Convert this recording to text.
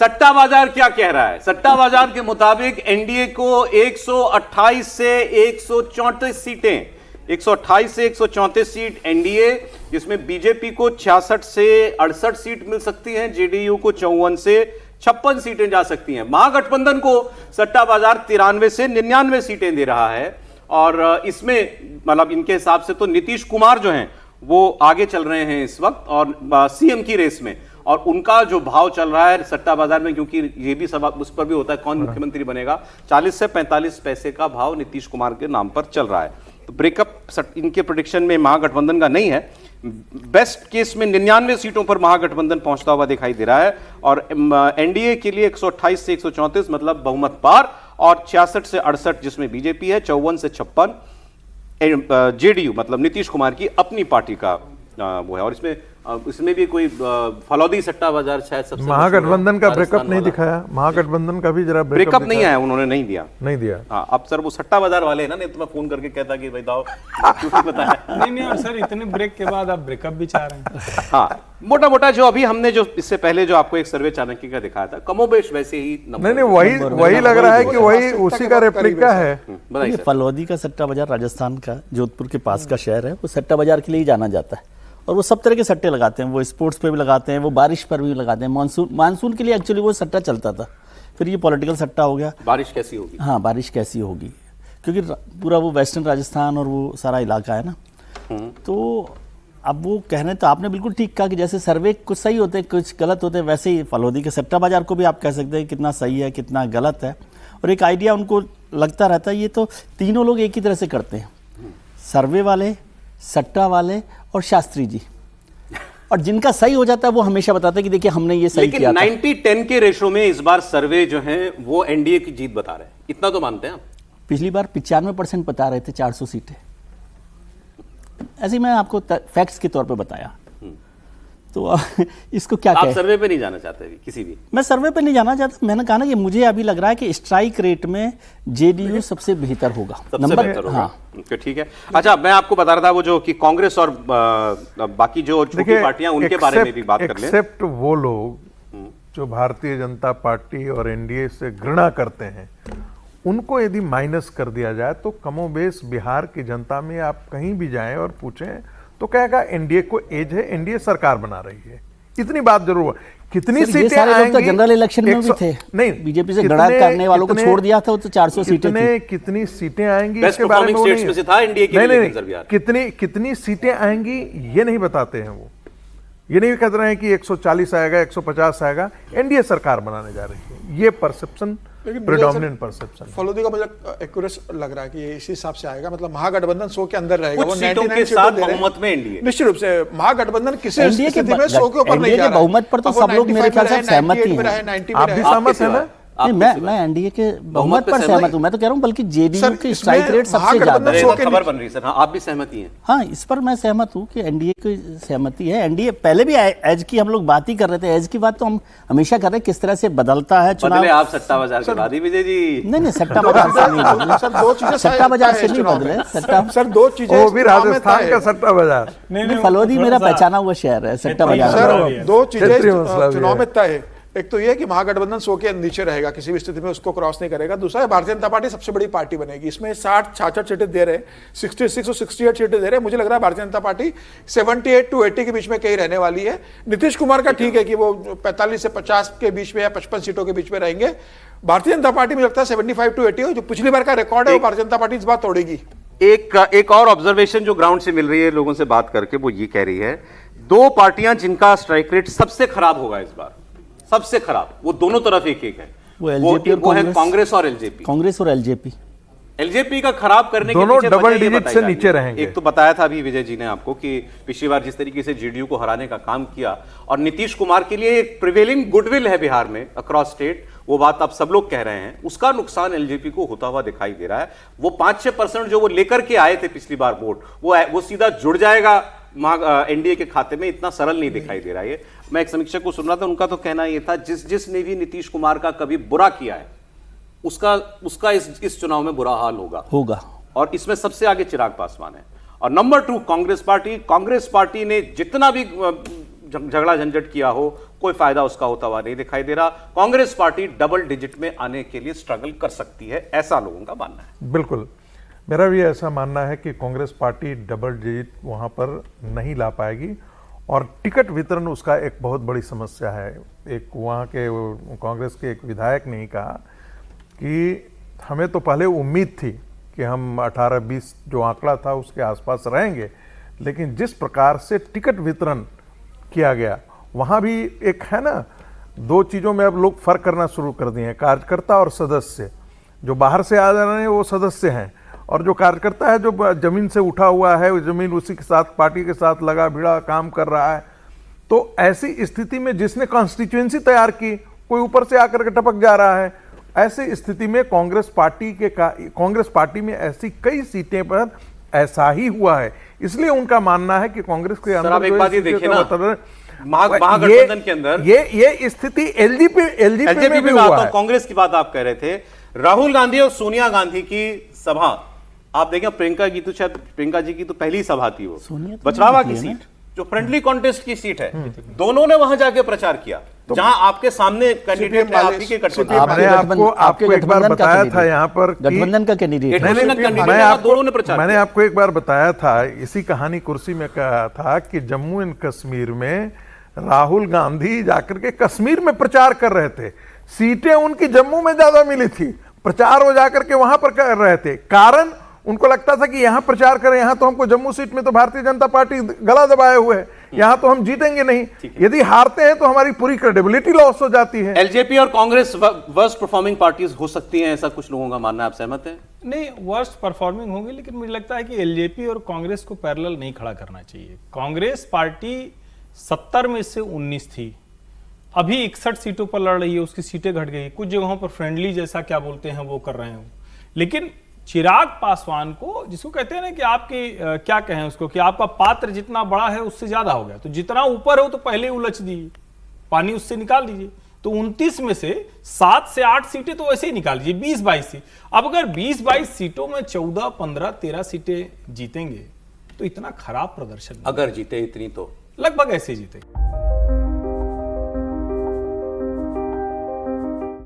सट्टा बाजार क्या कह रहा है? सट्टा बाजार के मुताबिक एनडीए को 128 से 134 सीटें, 128 से 134 सीट एनडीए, जिसमें बीजेपी को 66 से 68 सीट मिल सकती हैं, जेडीयू को 54 से 56 सीटें जा सकती हैं। महागठबंधन को सट्टा बाजार 93 से 99 सीटें दे रहा है और इसमें मतलब इनके हिसाब से तो नीतीश कुमार जो हैं वो आगे चल रहे हैं इस वक्त और सीएम की रेस में, और उनका जो भाव चल रहा है सट्टा बाजार में, क्योंकि ये भी सवाल उस पर भी होता है कौन मुख्यमंत्री बनेगा, 40 से 45 पैसे का भाव नीतीश कुमार के नाम पर चल रहा है। तो ब्रेकअप इनके प्रेडिक्शन में महागठबंधन का नहीं है। बेस्ट केस में 99 सीटों पर महागठबंधन पहुंचता हुआ दिखाई दे रहा है और एनडीए के लिए 128 से 134 मतलब बहुमत पार, और 66 से 68 जिसमें बीजेपी है, 54 से 56 जेडीयू मतलब नीतीश कुमार की अपनी पार्टी का वो है। और इसमें भी कोई फलौदी सट्टा बाजार शायद सबसे महागठबंधन का ब्रेकअप नहीं दिखाया, महागठबंधन का भी जरा ब्रेकअप नहीं आया, उन्होंने नहीं दिया। हाँ, अब सर वो सट्टा बाजार वाले हैं ना, नहीं तो मैं फोन करके कहता कि भाई दाओ क्यों बताया। नहीं और सर इतने ब्रेक के बाद आप ब्रेकअप भी चाह रहे हैं। हाँ, मोटा मोटा जो अभी हमने जो इससे पहले जो आपको एक सर्वे चाणक्य का दिखाया था, कमोबेश वैसे ही नहीं वही लग रहा है कि वही उसी का रेप्लिका है। फलौदी का सट्टा बाजार राजस्थान का जोधपुर के पास का शहर है, वो सट्टा बाजार के लिए ही जाना जाता है और वो सब तरह के सट्टे लगाते हैं। वो स्पोर्ट्स पे भी लगाते हैं, वो बारिश पर भी लगाते हैं। मानसून के लिए एक्चुअली वो सट्टा चलता था, फिर ये पॉलिटिकल सट्टा हो गया। बारिश कैसी होगी? हाँ, बारिश कैसी होगी, क्योंकि पूरा वो वेस्टर्न राजस्थान और वो सारा इलाका है ना। तो अब वो कह रहे हैं, तो आपने बिल्कुल ठीक कहा कि जैसे सर्वे कुछ सही होते हैं कुछ गलत होते हैं, वैसे ही फलौदी के सट्टा बाजार को भी आप कह सकते हैं कितना सही है कितना गलत है। और एक आइडिया उनको लगता रहता है, ये तो तीनों लोग एक ही तरह से करते हैं, सर्वे वाले, सट्टा वाले और शास्त्री जी। और जिनका सही हो जाता है वो हमेशा बताते हैं कि देखिए हमने ये सही किया था। 90-10 के रेशो में इस बार सर्वे जो है वो एनडीए की जीत बता रहे हैं, इतना तो मानते हैं आप? पिछली बार 95% बता रहे थे, 400 सीटें। ऐसे ही मैं आपको फैक्ट्स के तौर पे बताया। तो इसको क्या आप सर्वे पे नहीं जाना चाहते भी किसी भी? मैं सर्वे पे नहीं जाना चाहता। मैंने कहा ना कि मुझे अभी लग रहा है कि स्ट्राइक रेट में जेडीयू सबसे बेहतर होगा, नंबर। हाँ, ठीक है। अच्छा, मैं आपको बता रहा था वो जो कि कांग्रेस और बाकी जो छोटी पार्टियां, उनके बारे में भी बात कर लें। एक्सेप्ट वो लोग जो भारतीय जनता पार्टी और एनडीए से घृणा करते हैं, उनको यदि माइनस कर दिया जाए तो कमोबेश बिहार की जनता में आप कहीं भी जाएं और पूछें तो कहेगा एनडीए को एज है, एनडीए सरकार बना रही है। इतनी बात जरूर है। कितनी सीटें आएंगी? तो जनरल इलेक्शन में भी थे, नहीं बीजेपी से गड़ा करने वालों को छोड़ दिया था, तो 400 सीटें थी। कितनी सीटें आएंगी इसके बारे में नहीं, कितनी सीटें आएंगी ये नहीं बताते हैं। वो ये नहीं कह रहे हैं कि 140 आएगा, 150 आएगा। एनडीए सरकार बनाने जा रही है, ये परसेप्शन, प्रेडोमिनेंट परसेप्शन। फलौदी का मुझे एक्यूरेट लग रहा है कि ये इसी हिसाब से आएगा, मतलब महागठबंधन 100 के अंदर रहेगा। वो 99 सीटों के बहुमत में एनडीए निश्चित रूप से महागठबंधन किसी स्थिति में 100 के ऊपर नहीं जा रहा। बहुमत पर तो सब लोग मेरे ख्याल से सहमत ही हैं। आप भी सहमत हैं ना? नहीं, मैं एनडीए के बहुमत पर सहमत हूं। मैं तो कह रहा हूं बल्कि जेडीयू की स्ट्राइक रेट सबसे ज्यादा है। खबर बन रही है सर। हाँ, आप भी सहमति हैं? हाँ, इस पर मैं सहमत हूं कि एनडीए की सहमति है। एनडीए पहले भी एज की हम लोग बात ही कर रहे थे, एज की बात तो हम हमेशा कर रहे हैं, किस तरह से बदलता है चुनाव। आप सट्टा बाजार के बाद ही विजय जी? नहीं, सट्टा बाजार से नहीं बदले सर, 2 चीजें सट्टा बाजार से नहीं बदले सर। 2 चीजें, वो भी राजस्थान का सट्टा बाजार। नहीं, फलौदी मेरा पहचाना हुआ शहर है, सट्टा बाजार। 2 चीजें चुनाव में तय है। एक तो ये कि महागठबंधन 100 के नीचे रहेगा, किसी भी स्थिति में उसको क्रॉस नहीं करेगा। दूसरा है भारतीय जनता पार्टी सबसे बड़ी पार्टी बनेगी। इसमें 60-66 सीटें दे रहे हैं, 66 और 68 सीटें दे रहे हैं। मुझे लग रहा है भारतीय जनता पार्टी 78 to 80 के बीच में कहीं रहने वाली है। नीतीश कुमार का ठीक है कि वो 45 से 50 के बीच में या 55 सीटों के बीच में रहेंगे। भारतीय जनता पार्टी मुझे लगता है 75 to 80 जो पिछली बार का रिकॉर्ड है, वो भारतीय जनता पार्टी इस बार तोड़ेगी। एक और ऑब्जर्वेशन जो ग्राउंड से मिल रही है लोगों से बात करके, वो ये कह रही है 2 पार्टियां जिनका स्ट्राइक रेट सबसे खराब होगा इस बार, सबसे खराब, वो दोनों तरफ एक है, वो है कांग्रेस और एलजेपी। कांग्रेस और एलजेपी का खराब करने के दोनों डबल डिजिट से नीचे रहेंगे। एक तो बताया था अभी विजय जी ने आपको कि पिछली बार जिस तरीके से जेडीयू को हराने का काम किया, और नीतीश कुमार के लिए एक प्रिवेलिंग गुडविल है बिहार में अक्रॉस स्टेट, वो बात अब सब लोग कह रहे हैं, उसका नुकसान एलजेपी को होता हुआ दिखाई दे रहा है। वो 5-6% जो वो लेकर के आए थे पिछली बार वोट, वो सीधा जुड़ जाएगा एनडीए के खाते में, इतना सरल नहीं दिखाई दे रहा है। मैं एक समीक्षक को सुन रहा था, उनका तो कहना यह था जिसने भी नीतीश कुमार का कभी बुरा किया है उसका इस चुनाव में बुरा हाल होगा। और इसमें सबसे आगे चिराग पासवान है। और नंबर 2 कांग्रेस पार्टी ने जितना भी झगड़ा झंझट किया हो, कोई फायदा उसका होता हुआ नहीं दिखाई दे रहा। कांग्रेस पार्टी डबल डिजिट में आने के लिए स्ट्रगल कर सकती है, ऐसा लोगों का मानना है। बिल्कुल, मेरा भी ऐसा मानना है कि कांग्रेस पार्टी डबल डिजिट वहाँ पर नहीं ला पाएगी और टिकट वितरण उसका एक बहुत बड़ी समस्या है। एक वहाँ के कांग्रेस के एक विधायक ने कहा कि हमें तो पहले उम्मीद थी कि हम 18-20 जो आंकड़ा था उसके आसपास रहेंगे, लेकिन जिस प्रकार से टिकट वितरण किया गया वहाँ भी एक है ना, दो चीज़ों में अब लोग फर्क करना शुरू कर दिए हैं, कार्यकर्ता और सदस्य। जो बाहर से आ रहे हैं वो सदस्य हैं और जो कार्यकर्ता है जो जमीन से उठा हुआ है, जमीन उसी के साथ पार्टी के साथ लगा भिड़ा काम कर रहा है। तो ऐसी स्थिति में जिसने कॉन्स्टिट्यूएंसी तैयार की, कोई ऊपर से आकर के टपक जा रहा है, ऐसी स्थिति में कांग्रेस पार्टी में ऐसी कई सीटें पर ऐसा ही हुआ है। इसलिए उनका मानना है कि कांग्रेस के अंदर आप एक बात ये देखिए ना, महागठबंधन के अंदर ये स्थिति एलजेपी में भी हुआ है। कांग्रेस की बात आप कह रहे थे, राहुल गांधी और सोनिया गांधी की सभा आप देखें, प्रियंका की तो शायद प्रियंका जी की तो पहली सभा थी, वो बछरावा की सीट जो फ्रेंडली कॉन्टेस्ट की सीट है, दोनों ने वहां जाके प्रचार किया, जहां आपके सामने कैंडिडेट है, आप ही के गठबंधन। आपको एक बार बताया था यहाँ पर गठबंधन का कैंडिडेट, मैंने आपको एक बार बताया था, इसी कहानी कुर्सी में कहा था कि जम्मू एंड कश्मीर में राहुल गांधी जाकर के कश्मीर में प्रचार कर रहे थे, सीटें उनकी जम्मू में ज्यादा मिली थी, प्रचार वो जाकर के वहां पर कर रहे थे। कारण उनको लगता था कि यहां प्रचार करें, यहां तो हमको जम्मू सीट में तो भारतीय जनता पार्टी गला दबाए हुए है, यहां तो हम जीतेंगे नहीं, यदि हारते हैं तो हमारी पूरी क्रेडिबिलिटी लॉस हो जाती है। एलजेपी और कांग्रेस वर्स्ट परफॉर्मिंग पार्टीज हो सकती हैं, ऐसा कुछ लोगों का मानना है, आप सहमत हैं? नहीं, वर्स्ट परफॉर्मिंग होंगी, लेकिन मुझे लगता है कि एलजेपी और कांग्रेस को पैरेलल नहीं खड़ा करना चाहिए। कांग्रेस पार्टी 70 में से 19 थी, अभी 61 सीटों पर लड़ रही है, उसकी सीटें घट गई, कुछ जगहों पर फ्रेंडली जैसा क्या बोलते हैं वो कर रहे हैं। लेकिन चिराग पासवान को, जिसको कहते हैं ना कि आपकी क्या कहें उसको, कि आपका पात्र जितना बड़ा है उससे ज्यादा हो गया, तो जितना ऊपर हो तो पहले उलझ दीजिए, पानी उससे निकाल दीजिए। तो 29 में से 7 से 8 सीटें तो वैसे ही निकाल लीजिए, 20-22 सीट। अब अगर 20-22 सीटों में 14, 15, 13 सीटें जीतेंगे तो इतना खराब प्रदर्शन, अगर जीते इतनी तो लगभग ऐसे जीते।